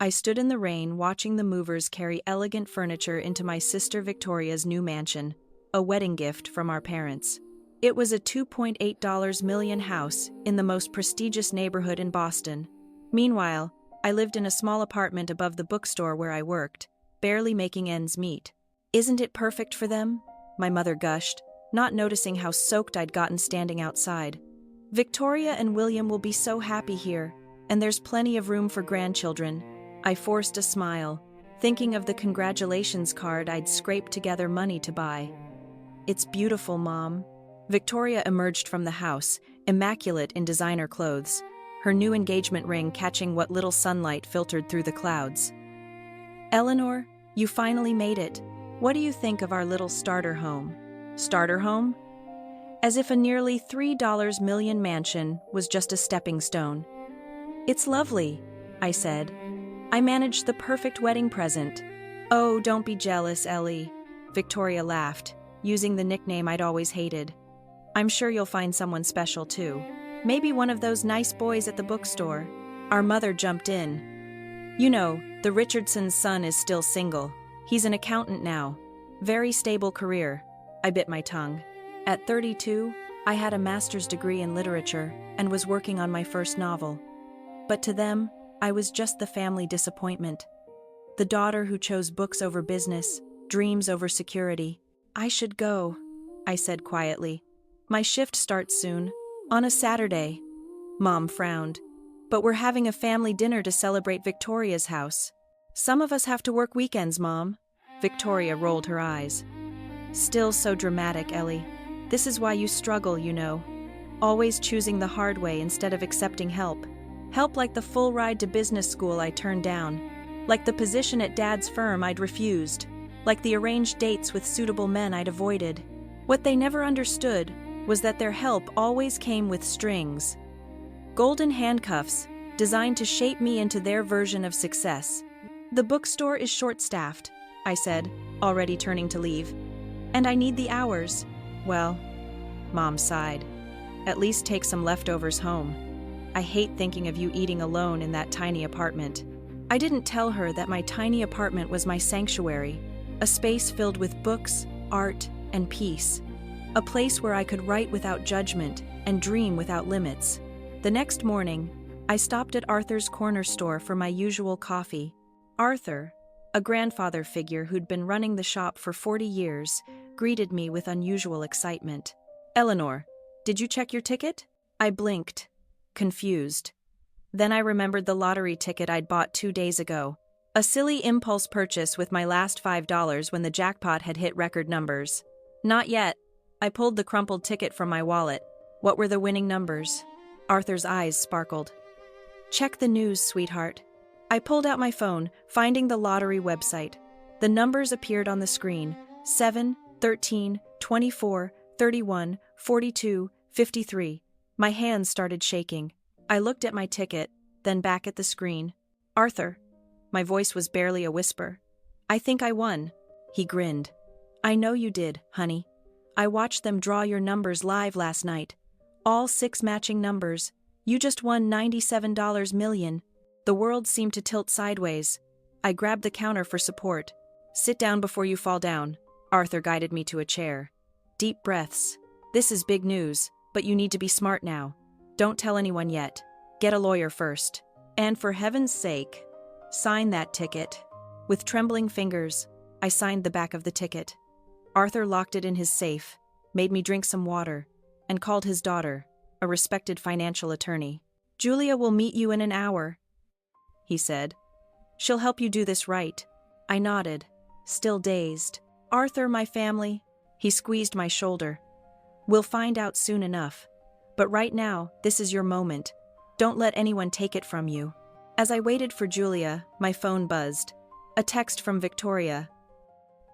I stood in the rain watching the movers carry elegant furniture into my sister Victoria's new mansion, a wedding gift from our parents. It was a $2.8 million house in the most prestigious neighborhood in Boston. Meanwhile, I lived in a small apartment above the bookstore where I worked, barely making ends meet. "Isn't it perfect for them?" my mother gushed, not noticing how soaked I'd gotten standing outside. "Victoria and William will be so happy here, and there's plenty of room for grandchildren." I forced a smile, thinking of the congratulations card I'd scraped together money to buy. "It's beautiful, Mom." Victoria emerged from the house, immaculate in designer clothes, her new engagement ring catching what little sunlight filtered through the clouds. "Eleanor, you finally made it. What do you think of our little starter home?" "Starter home?" As if a nearly $3 million mansion was just a stepping stone. "It's lovely," I said. "I managed the perfect wedding present." "Oh, don't be jealous, Ellie." Victoria laughed, using the nickname I'd always hated. "I'm sure you'll find someone special too. Maybe one of those nice boys at the bookstore." Our mother jumped in. "You know, the Richardson's son is still single. He's an accountant now. Very stable career." I bit my tongue. At 32, I had a master's degree in literature and was working on my first novel. But to them, I was just the family disappointment. The daughter who chose books over business, dreams over security. "I should go," I said quietly. "My shift starts soon, on a Saturday." Mom frowned. "But we're having a family dinner to celebrate Victoria's house." "Some of us have to work weekends, Mom." Victoria rolled her eyes. "Still so dramatic, Ellie. This is why you struggle, you know. Always choosing the hard way instead of accepting help. Help like the full ride to business school I turned down. Like the position at Dad's firm I'd refused. Like the arranged dates with suitable men I'd avoided. What they never understood was that their help always came with strings. Golden handcuffs, designed to shape me into their version of success. "The bookstore is short-staffed," I said, already turning to leave. "And I need the hours." "Well," Mom sighed. "At least take some leftovers home. I hate thinking of you eating alone in that tiny apartment." I didn't tell her that my tiny apartment was my sanctuary, a space filled with books, art, and peace. A place where I could write without judgment and dream without limits. The next morning, I stopped at Arthur's corner store for my usual coffee. Arthur, a grandfather figure who'd been running the shop for 40 years, greeted me with unusual excitement. "Eleanor, did you check your ticket?" I blinked, confused. Then I remembered the lottery ticket I'd bought 2 days ago. A silly impulse purchase with my last $5 when the jackpot had hit record numbers. "Not yet." I pulled the crumpled ticket from my wallet. "What were the winning numbers?" Arthur's eyes sparkled. "Check the news, sweetheart." I pulled out my phone, finding the lottery website. The numbers appeared on the screen: 7, 13, 24, 31, 42, 53. My hands started shaking. I looked at my ticket, then back at the screen. "Arthur." My voice was barely a whisper. "I think I won." He grinned. "I know you did, honey. I watched them draw your numbers live last night. All 6 matching numbers. You just won $97 million. The world seemed to tilt sideways. I grabbed the counter for support. "Sit down before you fall down." Arthur guided me to a chair. "Deep breaths. This is big news, but you need to be smart now. Don't tell anyone yet. Get a lawyer first. And for heaven's sake, sign that ticket." With trembling fingers, I signed the back of the ticket. Arthur locked it in his safe, made me drink some water, and called his daughter, a respected financial attorney. "Julia will meet you in an hour," he said. "She'll help you do this right." I nodded, still dazed. "Arthur, my family." He squeezed my shoulder. "We'll find out soon enough. But right now, this is your moment. Don't let anyone take it from you." As I waited for Julia, my phone buzzed. A text from Victoria.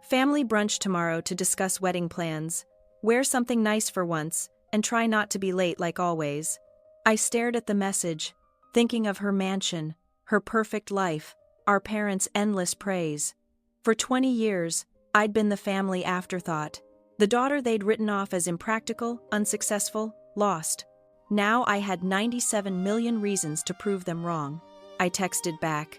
"Family brunch tomorrow to discuss wedding plans. Wear something nice for once, and try not to be late like always." I stared at the message, thinking of her mansion, her perfect life, our parents' endless praise. For 20 years, I'd been the family afterthought. The daughter they'd written off as impractical, unsuccessful, lost. Now I had 97 million reasons to prove them wrong. I texted back.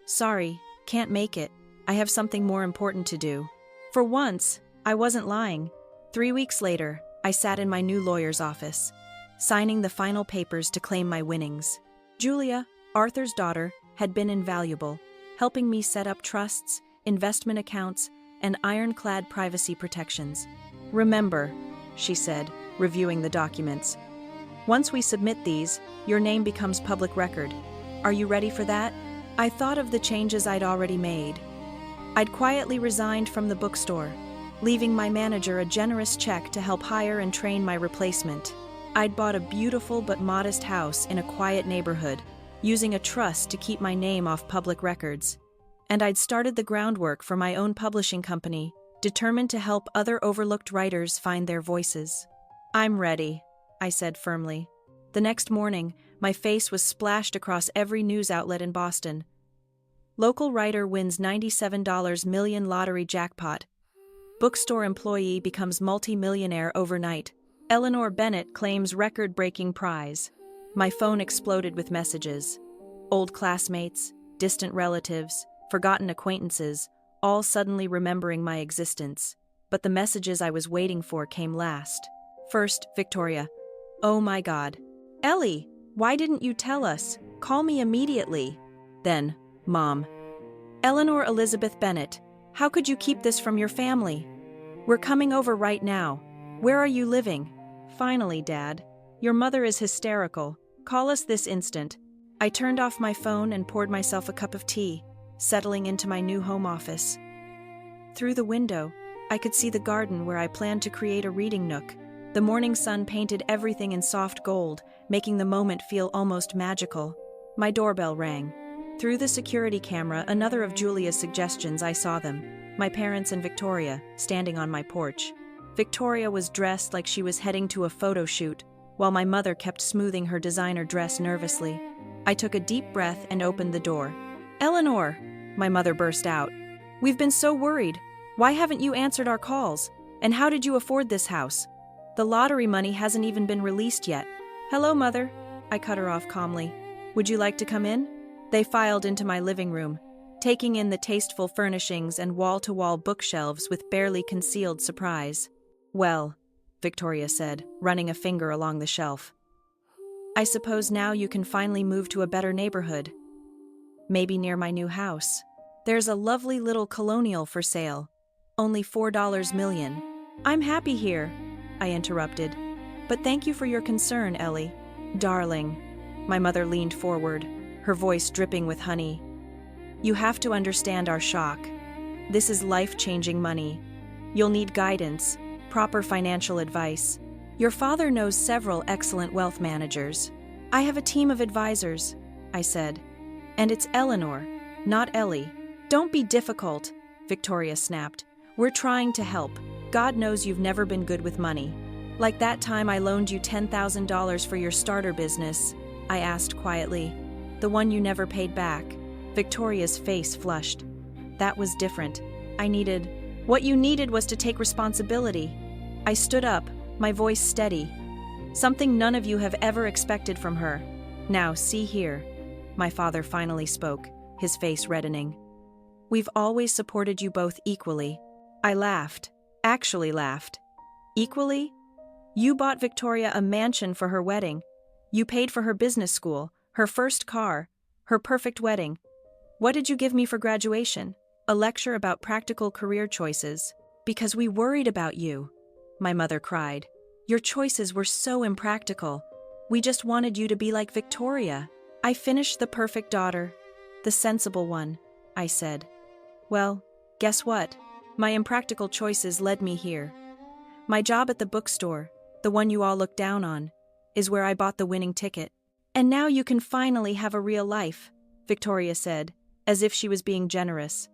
Sorry, can't make it. I have something more important to do. For once, I wasn't lying. 3 weeks later, I sat in my new lawyer's office, signing the final papers to claim my winnings. Julia, Arthur's daughter, had been invaluable, helping me set up trusts, investment accounts, and ironclad privacy protections. Remember, she said, reviewing the documents. Once we submit these, your name becomes public record. Are you ready for that? I thought of the changes I'd already made. I'd quietly resigned from the bookstore, leaving my manager a generous check to help hire and train my replacement. I'd bought a beautiful but modest house in a quiet neighborhood, using a trust to keep my name off public records. And I'd started the groundwork for my own publishing company, determined to help other overlooked writers find their voices. I'm ready, I said firmly. The next morning, my face was splashed across every news outlet in Boston. Local writer wins $97 million lottery jackpot. Bookstore employee becomes multi-millionaire overnight. Eleanor Bennett claims record-breaking prize. My phone exploded with messages. Old classmates, distant relatives, forgotten acquaintances, all suddenly remembering my existence. But the messages I was waiting for came last. First, Victoria. Oh my God. Ellie, why didn't you tell us? Call me immediately. Then, Mom. Eleanor Elizabeth Bennett, how could you keep this from your family? We're coming over right now. Where are you living? Finally, Dad. Your mother is hysterical. Call us this instant. I turned off my phone and poured myself a cup of tea, settling into my new home office. Through the window, I could see the garden where I planned to create a reading nook. The morning sun painted everything in soft gold, making the moment feel almost magical. My doorbell rang. Through the security camera, another of Julia's suggestions, I saw them. My parents and Victoria, standing on my porch. Victoria was dressed like she was heading to a photo shoot, while my mother kept smoothing her designer dress nervously. I took a deep breath and opened the door. Eleanor, my mother burst out. We've been so worried. Why haven't you answered our calls? And how did you afford this house? The lottery money hasn't even been released yet. Hello, Mother. I cut her off calmly. Would you like to come in? They filed into my living room, taking in the tasteful furnishings and wall-to-wall bookshelves with barely concealed surprise. Well, Victoria said, running a finger along the shelf. I suppose now you can finally move to a better neighborhood. Maybe near my new house. There's a lovely little colonial for sale. Only $4 million. I'm happy here, I interrupted. But thank you for your concern, Ellie. Darling. My mother leaned forward, her voice dripping with honey. You have to understand our shock. This is life-changing money. You'll need guidance, proper financial advice. Your father knows several excellent wealth managers. I have a team of advisors, I said. And it's Eleanor, not Ellie. Don't be difficult, Victoria snapped. We're trying to help. God knows you've never been good with money. Like that time I loaned you $10,000 for your starter business, I asked quietly. The one you never paid back. Victoria's face flushed. That was different. What you needed was to take responsibility. I stood up, my voice steady. Something none of you have ever expected from her. Now, see here. My father finally spoke, his face reddening. We've always supported you both equally. I laughed. Actually laughed. Equally? You bought Victoria a mansion for her wedding. You paid for her business school, her first car, her perfect wedding. What did you give me for graduation? A lecture about practical career choices. Because we worried about you, my mother cried. Your choices were so impractical. We just wanted you to be like Victoria. I finished the perfect daughter. The sensible one, I said. Well, guess what? My impractical choices led me here. My job at the bookstore, the one you all look down on, is where I bought the winning ticket. And now you can finally have a real life, Victoria said, as if she was being generous.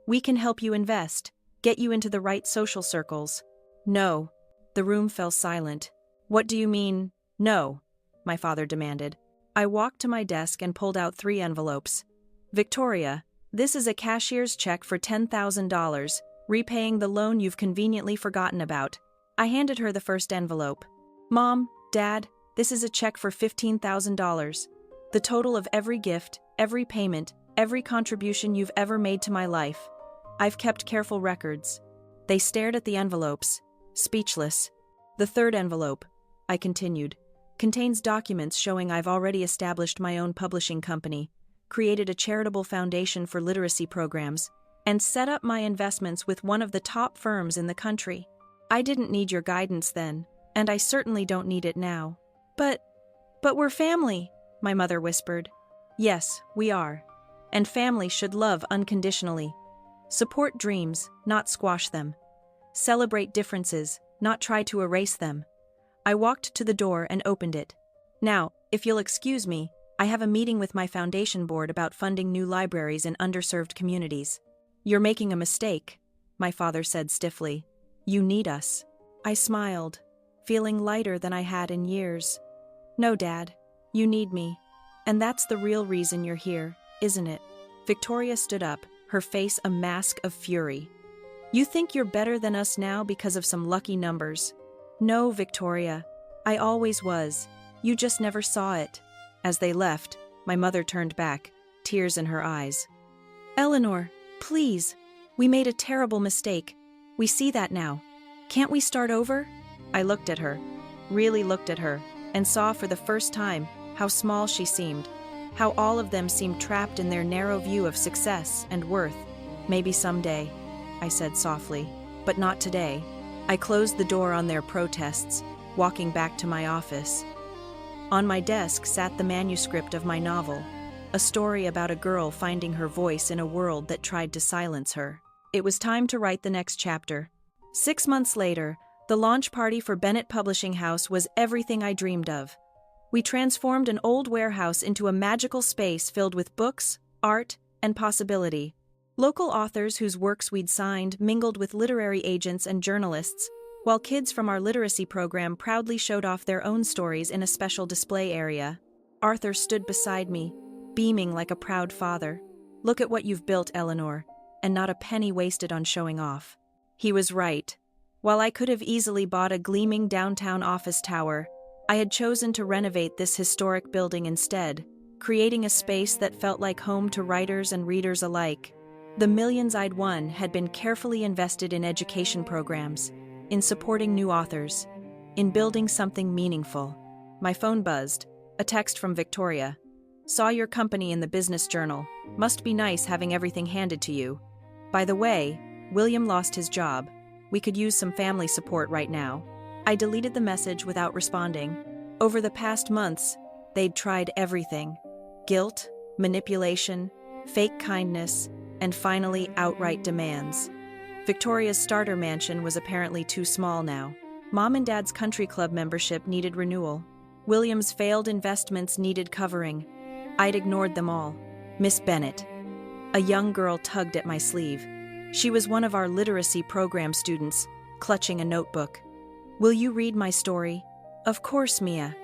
We can help you invest, get you into the right social circles. No. The room fell silent. What do you mean, no? My father demanded. I walked to my desk and pulled out 3 envelopes. Victoria, this is a cashier's check for $10,000, repaying the loan you've conveniently forgotten about. I handed her the first envelope. Mom, Dad, this is a check for $15,000. The total of every gift, every payment, Every contribution you've ever made to my life. I've kept careful records." They stared at the envelopes, speechless. "The third envelope," I continued, "contains documents showing I've already established my own publishing company, created a charitable foundation for literacy programs, and set up my investments with one of the top firms in the country. I didn't need your guidance then, and I certainly don't need it now." But we're family," my mother whispered. "Yes, we are. And family should love unconditionally. Support dreams, not squash them. Celebrate differences, not try to erase them." I walked to the door and opened it. "Now, if you'll excuse me, I have a meeting with my foundation board about funding new libraries in underserved communities." "You're making a mistake," my father said stiffly. "You need us." I smiled, feeling lighter than I had in years. "No, Dad, you need me. And that's the real reason you're here, isn't it?" Victoria stood up, her face a mask of fury. "You think you're better than us now because of some lucky numbers. No, Victoria, I always was. You just never saw it." As they left, my mother turned back, tears in her eyes. "Eleanor, please. We made a terrible mistake. We see that now. Can't we start over?" I looked at her, really looked at her, and saw for the first time how small she seemed, how all of them seemed trapped in their narrow view of success and worth. "Maybe someday," I said softly, "but not today." I closed the door on their protests, walking back to my office. On my desk sat the manuscript of my novel, a story about a girl finding her voice in a world that tried to silence her. It was time to write the next chapter. 6 months later, the launch party for Bennett Publishing House was everything I dreamed of. We transformed an old warehouse into a magical space filled with books, art, and possibility. Local authors whose works we'd signed mingled with literary agents and journalists, while kids from our literacy program proudly showed off their own stories in a special display area. Arthur stood beside me, beaming like a proud father. "Look at what you've built, Eleanor, and not a penny wasted on showing off." He was right. While I could have easily bought a gleaming downtown office tower, I had chosen to renovate this historic building instead, creating a space that felt like home to writers and readers alike. The millions I'd won had been carefully invested in education programs, in supporting new authors, in building something meaningful. My phone buzzed, a text from Victoria. "Saw your company in the business journal. Must be nice having everything handed to you. By the way, William lost his job. We could use some family support right now." I deleted the message without responding. Over the past months, they'd tried everything. Guilt, manipulation, fake kindness, and finally outright demands. Victoria's starter mansion was apparently too small now. Mom and Dad's country club membership needed renewal. William's failed investments needed covering. I'd ignored them all. Miss Bennett. A young girl tugged at my sleeve. She was one of our literacy program students, clutching a notebook. "Will you read my story?" "Of course, Mia."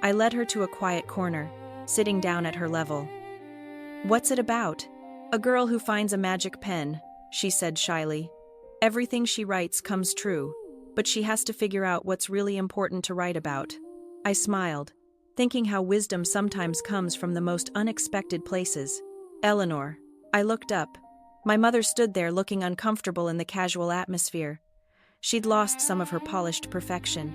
I led her to a quiet corner, sitting down at her level. "What's it about?" "A girl who finds a magic pen," she said shyly. "Everything she writes comes true, but she has to figure out what's really important to write about." I smiled, thinking how wisdom sometimes comes from the most unexpected places. "Eleanor." I looked up. My mother stood there looking uncomfortable in the casual atmosphere. She'd lost some of her polished perfection.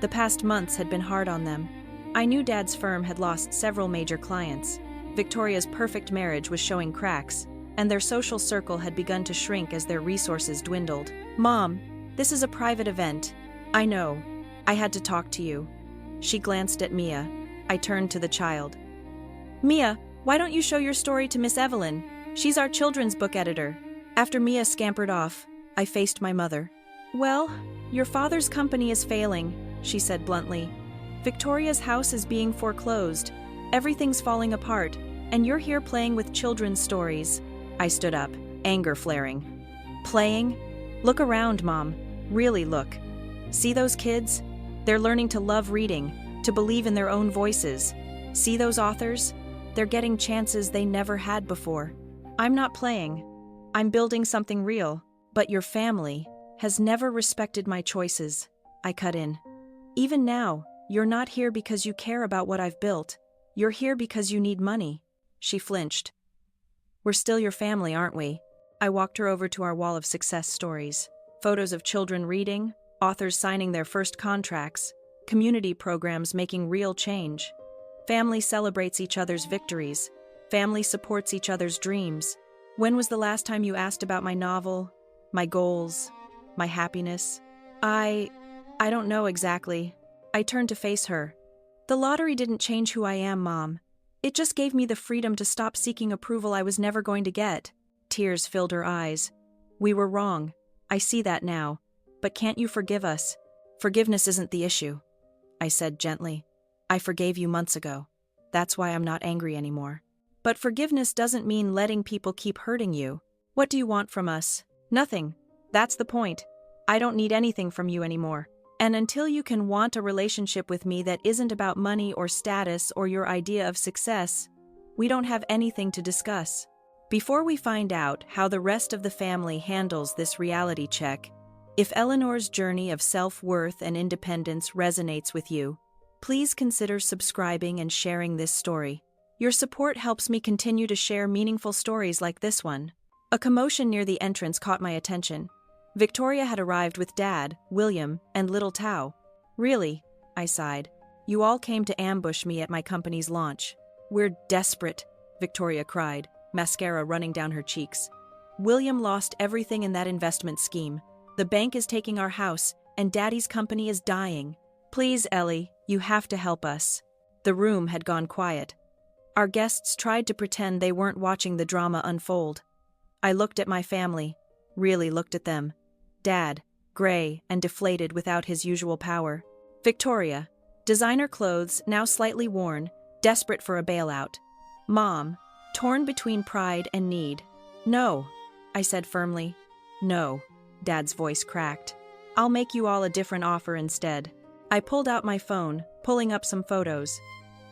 The past months had been hard on them. I knew Dad's firm had lost several major clients. Victoria's perfect marriage was showing cracks, and their social circle had begun to shrink as their resources dwindled. "Mom, this is a private event. I know. I had to talk to you." She glanced at Mia. I turned to the child. "Mia, why don't you show your story to Miss Evelyn? She's our children's book editor." After Mia scampered off, I faced my mother. "Well, your father's company is failing," she said bluntly. "Victoria's house is being foreclosed. Everything's falling apart, and you're here playing with children's stories." I stood up, anger flaring. "Playing? Look around, Mom. Really look. See those kids? They're learning to love reading, to believe in their own voices. See those authors? They're getting chances they never had before. I'm not playing. I'm building something real. But your family has never respected my choices." I cut in. "Even now, you're not here because you care about what I've built. You're here because you need money." She flinched. We're still your family, aren't we? I walked her over to our wall of success stories. Photos of children reading, authors signing their first contracts, community programs making real change. Family celebrates each other's victories. Family supports each other's dreams. When was the last time you asked about my novel, my goals, my happiness? I don't know exactly. I turned to face her. The lottery didn't change who I am, Mom. It just gave me the freedom to stop seeking approval I was never going to get. Tears filled her eyes. We were wrong. I see that now. But can't you forgive us? Forgiveness isn't the issue, I said gently. I forgave you months ago. That's why I'm not angry anymore. But forgiveness doesn't mean letting people keep hurting you. What do you want from us? Nothing. That's the point. I don't need anything from you anymore. And until you can want a relationship with me that isn't about money or status or your idea of success, we don't have anything to discuss. Before we find out how the rest of the family handles this reality check, if Eleanor's journey of self-worth and independence resonates with you, please consider subscribing and sharing this story. Your support helps me continue to share meaningful stories like this one. A commotion near the entrance caught my attention. Victoria had arrived with Dad, William, and little Tao. Really, I sighed. You all came to ambush me at my company's launch. We're desperate, Victoria cried, mascara running down her cheeks. William lost everything in that investment scheme. The bank is taking our house, and Daddy's company is dying. Please, Ellie, you have to help us. The room had gone quiet. Our guests tried to pretend they weren't watching the drama unfold. I looked at my family, really looked at them. Dad, gray and deflated without his usual power. Victoria, designer clothes now slightly worn, desperate for a bailout. Mom, torn between pride and need. No, I said firmly. No, Dad's voice cracked. I'll make you all a different offer instead. I pulled out my phone, pulling up some photos.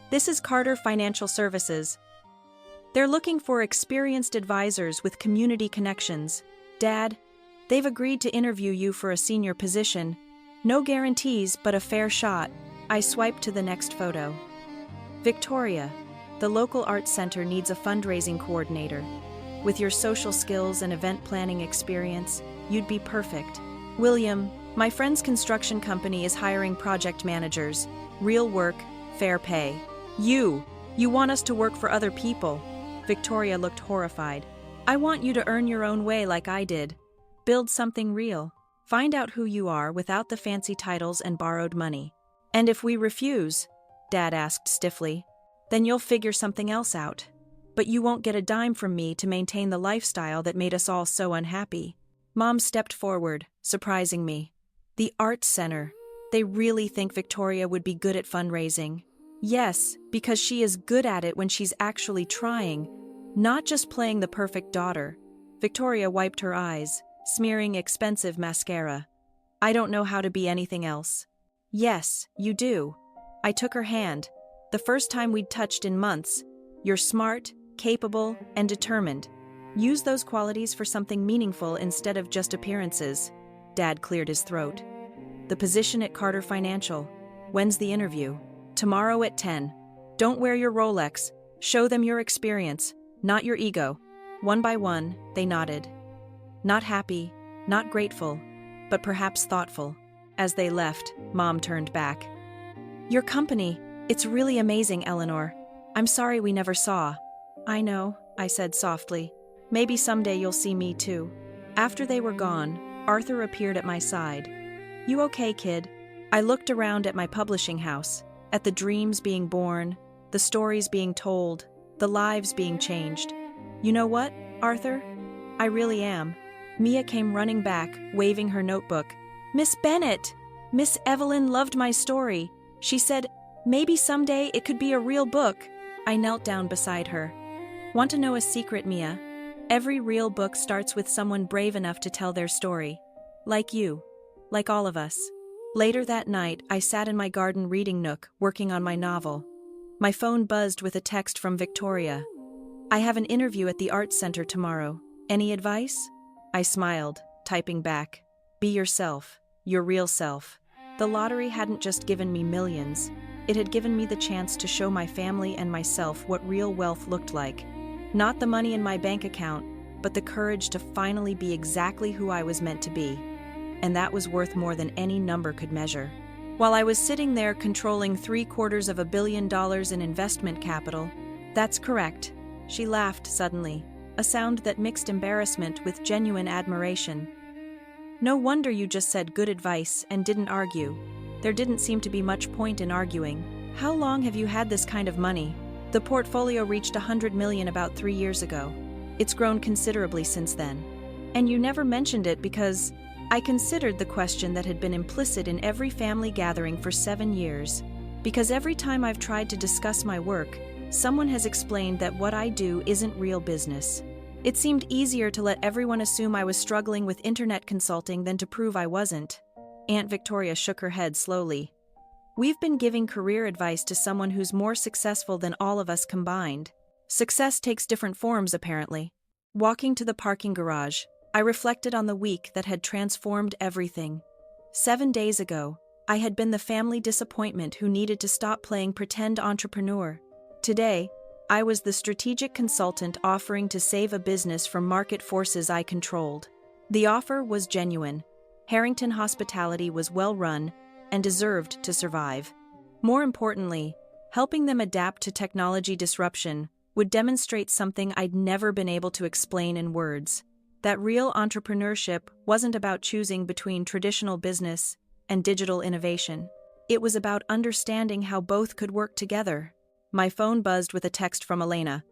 This is Carter Financial Services. They're looking for experienced advisors with community connections. Dad, they've agreed to interview you for a senior position. No guarantees, but a fair shot. I swiped to the next photo. Victoria, the local arts center needs a fundraising coordinator. With your social skills and event planning experience, you'd be perfect. William, my friend's construction company is hiring project managers. Real work, fair pay. You want us to work for other people. Victoria looked horrified. I want you to earn your own way like I did. Build something real. Find out who you are without the fancy titles and borrowed money. And if we refuse, Dad asked stiffly, then you'll figure something else out. But you won't get a dime from me to maintain the lifestyle that made us all so unhappy. Mom stepped forward, surprising me. The Arts Center. They really think Victoria would be good at fundraising. Yes, because she is good at it when she's actually trying, not just playing the perfect daughter. Victoria wiped her eyes, smearing expensive mascara. I don't know how to be anything else. Yes, you do. I took her hand. The first time we'd touched in months. You're smart, capable, and determined. Use those qualities for something meaningful instead of just appearances. Dad cleared his throat. The position at Carter Financial. When's the interview? Tomorrow at 10. Don't wear your Rolex. Show them your experience, not your ego. One by one, they nodded. Not happy, not grateful, but perhaps thoughtful. As they left, Mom turned back. Your company, it's really amazing, Eleanor. I'm sorry we never saw. I know, I said softly. Maybe someday you'll see me too. After they were gone, Arthur appeared at my side. You okay, kid? I looked around at my publishing house, at the dreams being born, the stories being told, the lives being changed. You know what, Arthur? I really am. Mia came running back, waving her notebook. Miss Bennett! Miss Evelyn loved my story. She said, maybe someday it could be a real book. I knelt down beside her. Want to know a secret, Mia? Every real book starts with someone brave enough to tell their story. Like you. Like all of us. Later that night, I sat in my garden reading nook, working on my novel. My phone buzzed with a text from Victoria. I have an interview at the Arts Center tomorrow. Any advice? I smiled, typing back. Be yourself, your real self. The lottery hadn't just given me millions. It had given me the chance to show my family and myself what real wealth looked like. Not the money in my bank account, but the courage to finally be exactly who I was meant to be. And that was worth more than any number could measure. While I was sitting there controlling $750 million in investment capital, "That's correct," she laughed suddenly, a sound that mixed embarrassment with genuine admiration. "No wonder you just said good advice and didn't argue. There didn't seem to be much point in arguing. How long have you had this kind of money?" "The portfolio reached $100 million about 3 years ago. It's grown considerably since then. And you never mentioned it because..." I considered the question that had been implicit in every family gathering for 7 years. Because every time I've tried to discuss my work, someone has explained that what I do isn't real business. It seemed easier to let everyone assume I was struggling with internet consulting than to prove I wasn't. Aunt Victoria shook her head slowly. "We've been giving career advice to someone who's more successful than all of us combined. Success takes different forms, apparently." Walking to the parking garage, I reflected on the week that had transformed everything. 7 days ago, I had been the family disappointment who needed to stop playing pretend entrepreneur. Today, I was the strategic consultant offering to save a business from market forces I controlled. The offer was genuine. Harrington Hospitality was well run and deserved to survive. More importantly, helping them adapt to technology disruption would demonstrate something I'd never been able to explain in words. That real entrepreneurship wasn't about choosing between traditional business and digital innovation. It was about understanding how both could work together. My phone buzzed with a text from Elena.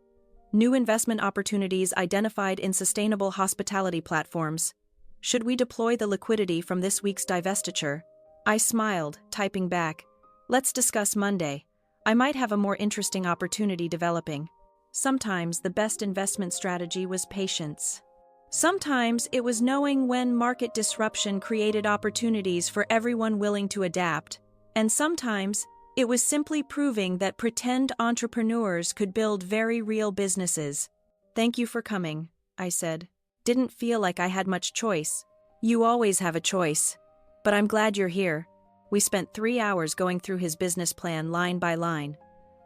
"New investment opportunities identified in sustainable hospitality platforms. Should we deploy the liquidity from this week's divestiture?" I smiled, typing back, "Let's discuss Monday. I might have a more interesting opportunity developing." Sometimes the best investment strategy was patience. Sometimes it was knowing when market disruption created opportunities for everyone willing to adapt, and sometimes it was simply proving that pretend entrepreneurs could build very real businesses. "Thank you for coming," I said. "Didn't feel like I had much choice." "You always have a choice. But I'm glad you're here." We spent 3 hours going through his business plan line by line.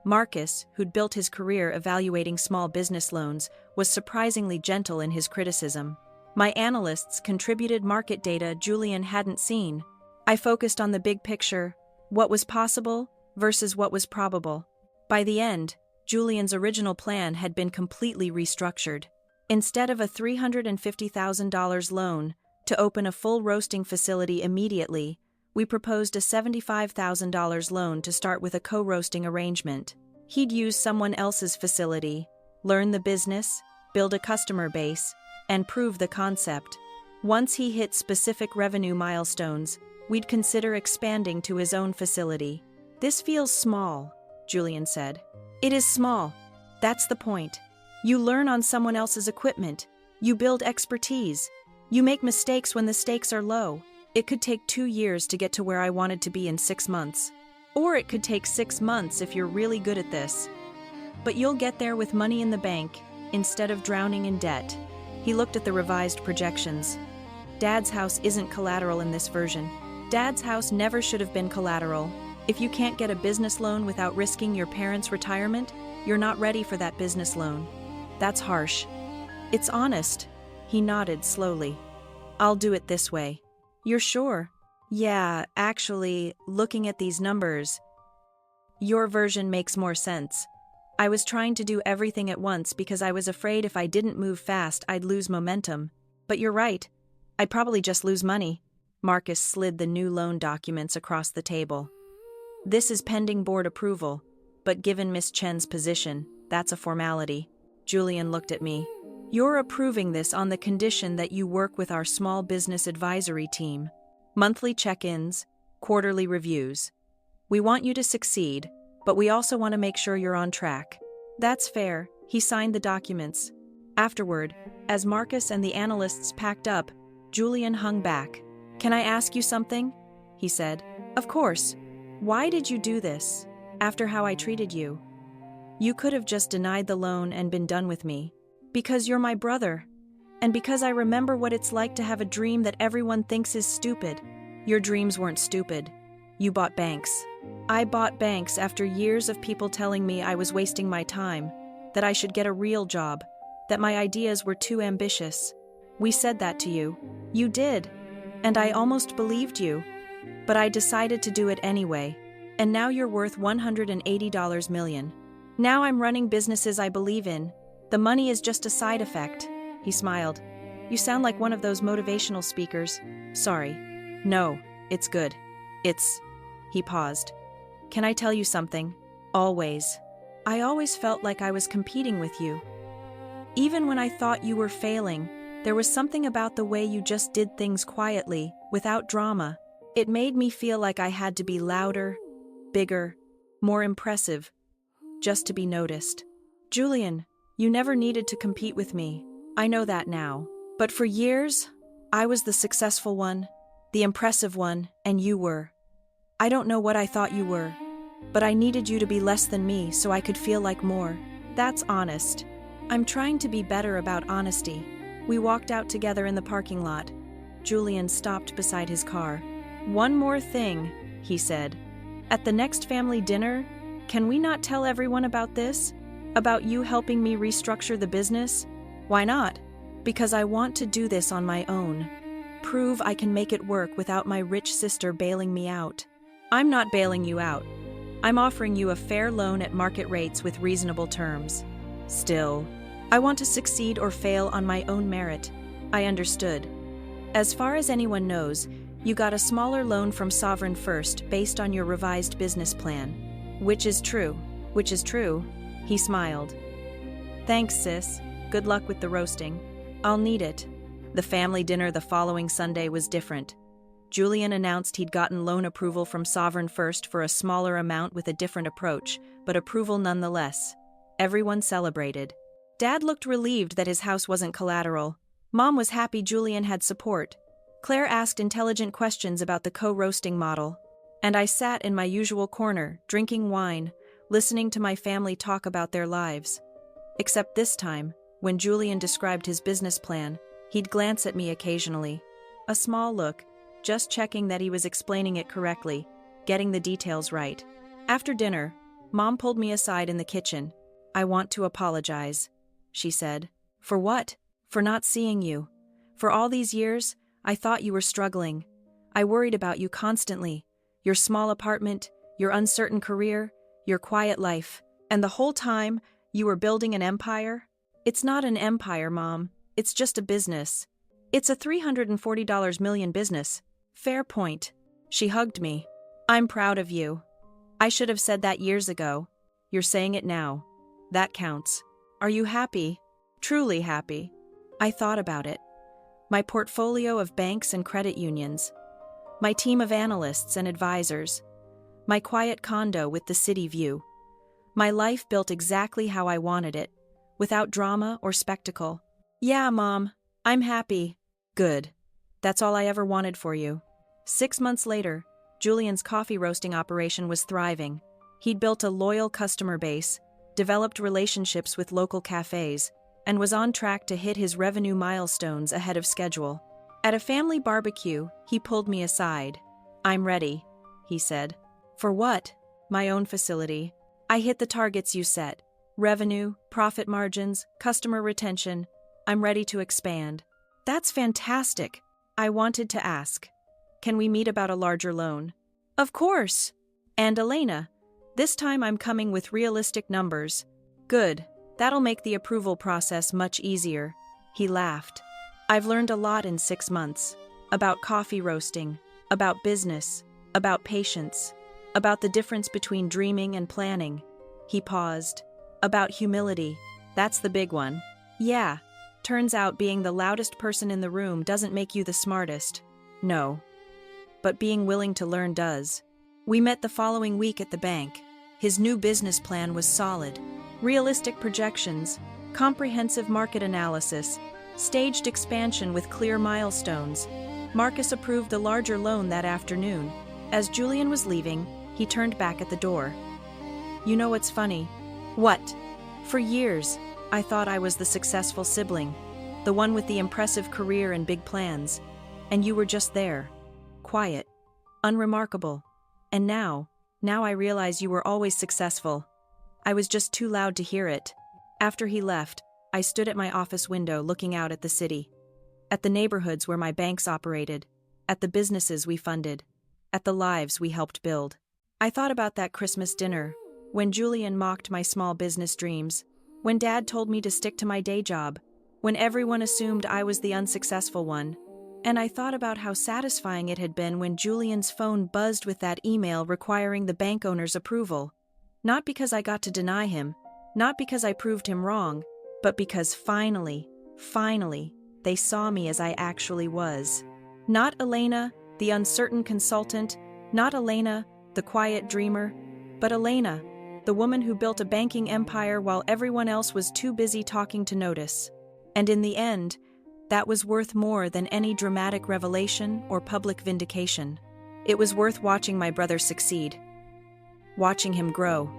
Marcus, who'd built his career evaluating small business loans, was surprisingly gentle in his criticism. My analysts contributed market data Julian hadn't seen. I focused on the big picture, what was possible versus what was probable. By the end, Julian's original plan had been completely restructured. Instead of a $350,000 loan to open a full roasting facility immediately, we proposed a $75,000 loan to start with a co-roasting arrangement. He'd use someone else's facility, learn the business, build a customer base, and prove the concept. Once he hit specific revenue milestones, we'd consider expanding to his own facility. "This feels small," Julian said. "It is small. That's the point. You learn on someone else's equipment. You build expertise. You make mistakes when the stakes are low. It could take 2 years to get to where I wanted to be in 6 months. Or it could take 6 months if you're really good at this. But you'll get there with money in the bank, instead of drowning in debt." He looked at the revised projections. "Dad's house isn't collateral in this version. Dad's house never should have been collateral. If you can't get a business loan without risking your parents' retirement, you're not ready for that business loan." "That's harsh." "It's honest." He nodded slowly. "I'll do it this way." "You're sure?" "Yeah, actually, looking at these numbers, your version makes more sense. I was trying to do everything at once because I was afraid if I didn't move fast I'd lose momentum. But you're right. I'd probably just lose money." Marcus slid the new loan documents across the table. "This is pending board approval, but given Miss Chen's position, that's a formality." Julian looked at me. "You're approving this on the condition that you work with our small business advisory team. Monthly check-ins, quarterly reviews. We want you to succeed, but we also want to make sure you're on track." "That's fair." He signed the documents. Afterward, as Marcus and the analysts packed up, Julian hung back. "Can I ask you something?" he said. "Of course. Why did you do this, after how I treated you? You could have just denied the loan and been done with me. Because you're my brother. And because I remember what it's like to have a dream that everyone thinks is stupid." "Your dreams weren't stupid. You bought banks." "I bought banks after years of people telling me I was wasting my time. that I should get a real job, that my ideas were too ambitious. We said that to you. You did. And I almost believed you. But I decided to do it anyway. And now you're worth $180 million. Now I'm running businesses I believe in. The money is just a side effect. He smiled. You sound like one of those motivational speakers. Sorry. No, it's good. He paused. Can I tell you something? Always. I always felt like I was competing with you. Even when I thought you were failing, there was something about the way you just did things quietly, without drama. It made me feel like I had to be louder, bigger, more impressive, just to be noticed. Julian, you never needed to compete with me. I know that now. But for years, I was the successful one, the impressive one, and you were. I don't know what I thought you were, but I needed you to be less than me so I could feel like more. That's honest. I'm trying to be better about honesty. We walked out together in the parking lot. Julian stopped beside his car. One more thing, he said. At the next family dinner, can we not tell everyone about this? About you helping me restructure the business? Why not? Because I want to do this on my own. Prove I can make it work without my rich sister bailing me out. I'm not bailing you out. I'm offering you a fair loan at market rates with reasonable terms. Still, I want to succeed or fail on my own merit. I understood. As far as anyone knows, you got a smaller loan from Sovereign First based on your revised business plan. Which is true, he smiled. Thanks, sis. Good luck with the roasting. I'll need it. The family dinner the following Sunday was different. Julian announced he'd gotten loan approval from Sovereign First for a smaller amount with a different approach, but approval nonetheless. Everyone celebrated. Dad looked relieved that his house wasn't collateral. Mom was happy Julian had support. Claire asked intelligent questions about the co-roasting model. And I sat in my usual corner, drinking wine, listening to my family talk about their lives. Except this time, when Julian described his business plan, he'd glance at me occasionally. A small look, just checking that he was explaining it correctly, getting the details right. After dinner, Mom pulled me aside in the kitchen. I want to apologize, she said. For what? For not seeing you. For all these years, I thought you were struggling. I worried about you constantly. Your small apartment, your uncertain career, your quiet life. And the whole time, you were building an empire? It's not an empire, Mom. It's just a business. It's a $340 million business. Fair point. She hugged me. I'm proud of you. I should have said that years ago. You're saying it now. That counts. Are you happy? Truly happy. I thought about it. My portfolio of banks and credit unions. My team of analysts and advisors. My quiet condo with the city view. My life built exactly how I wanted it, without drama or spectacle. Yeah, Mom, I'm happy. Good. That's all I ever wanted for you. 6 months later, Julian's coffee roasting operation was thriving. He'd built a loyal customer base, developed relationships with local cafes, and was on track to hit his revenue milestones ahead of schedule. At a family barbecue, he pulled me aside. I'm ready, he said. For what? My own facility. I hit the targets you set. Revenue, profit margins, customer retention. I'm ready to expand. That's fantastic. I wanted to ask. Can we meet about a larger loan? Of course. And Elena, this time I'm coming with realistic numbers. Good. That'll make the approval process much easier. He laughed. I've learned a lot in 6 months. About coffee roasting, about business, about patience, about the difference between dreaming and planning. He paused. About humility. That's the big one. Yeah. Turns out being the loudest person in the room doesn't make you the smartest. No. But being willing to learn does. We met the following week at the bank. His new business plan was solid. Realistic projections, comprehensive market analysis, staged expansion with clear milestones. Marcus approved the larger loan that afternoon. As Julian was leaving, he turned back at the door. You know what's funny? What? For years, I thought I was the successful sibling, the one with the impressive career and big plans. And you were just there. Quiet. Unremarkable. And now I realize you were always successful. I was just too loud to hear it. After he left, I stood at my office window looking out at the city, at the neighborhoods where my banks operated, at the businesses we funded, at the lives we helped build. I thought about that Christmas dinner, when Julian mocked my small business dreams, when Dad told me to stick to my day job, when everyone assumed I was the unsuccessful one, and I thought about how satisfying it had been when Julian's phone buzzed with that email requiring the bank owner's approval. Not because I got to deny him, not because I proved him wrong, but because finally, they saw me as I actually was. Not Elena, the uncertain consultant, not Elena, the quiet dreamer, but Elena, the woman who built a banking empire while everyone else was too busy talking to notice. And in the end, that was worth more than any dramatic revelation or public vindication. It was worth watching my brother succeed, watching him grow,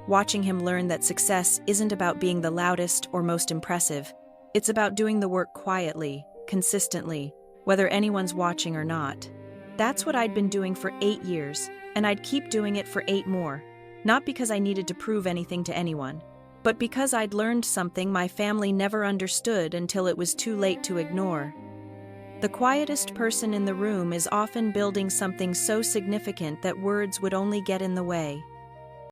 watching him learn that success isn't about being the loudest or most impressive. It's about doing the work quietly, consistently, whether anyone's watching or not. That's what I'd been doing for 8 years, and I'd keep doing it for 8 more, not because I needed to prove anything to anyone, but because I'd learned something my family never understood until it was too late to ignore. The quietest person in the room is often building something so significant that words would only get in the way.